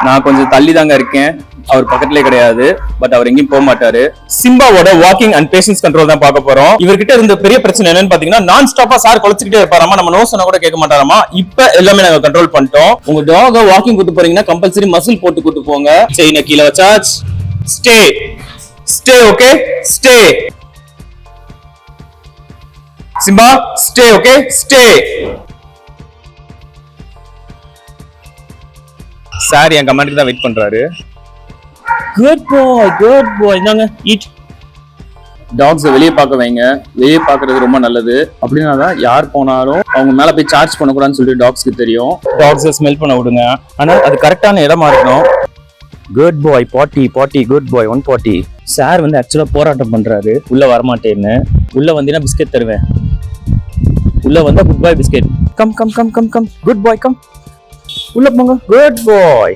நான் கொஞ்சம் தள்ளி தாங்க இருக்கேன், அவர் பக்கத்திலே கிடையாது. பட் அவர் எங்கேயும் போக மாட்டாரு. சிம்பாவோட வாக்கிங் அண்ட் பேஷன்ஸ் கண்ட்ரோல் தான் பார்க்க போறோம். இவர்கிட்ட இருந்த பெரிய பிரச்சனை என்னன்னு பாத்தீங்கன்னா, நான் ஸ்டாப்பா சார் குலைச்சிக்கிட்டே இருப்பாராமா, நம்ம நோ சொன்னா கூட கேட்க மாட்டாராமா. இப்ப எல்லாமே நாங்க கண்ட்ரோல் பண்ணிட்டோம். உங்க டாக வாக்கிங் கூட்டு போறீங்கன்னா கம்பல்சரி மசில் போட்டு கூட்டு போங்க. செயினை கீழே வச்சாச். Stay stay okay stay. Simba stay okay stay. Sir என் கமெண்ட்க்கு தான் வெயிட் பண்றாரு. குட் பாய் இந்தாங்க ஈட். டாக்ஸை வெளியே பார்க்க வைங்க, வெளியே பார்க்கறது ரொம்ப நல்லது. அப்படின்னா தான் யார் போனாலும் அவங்க மேல போய் சார்ஜ் பண்ணக்கூடாதுன்னு சொல்லிட்டு டாக்ஸ்க்கு தெரியும். டாக்ஸை ஸ்மெல் பண்ண விடுங்க, ஆனா அது கரெக்டான இடமா இருக்கணும். குட் பாய் பாட்டி பாட்டி குட் பாய் 140. சார் வந்து ஆக்சுவலா போராட்டம் பண்றாரு, உள்ள வரமாட்டேன்னு. உள்ள வந்தீங்கன்னா பிஸ்கெட் தருவேன், உள்ள வந்தா good boy biscuit. Come come come come come good boy come உள்ள போங்க. குட் பாய்.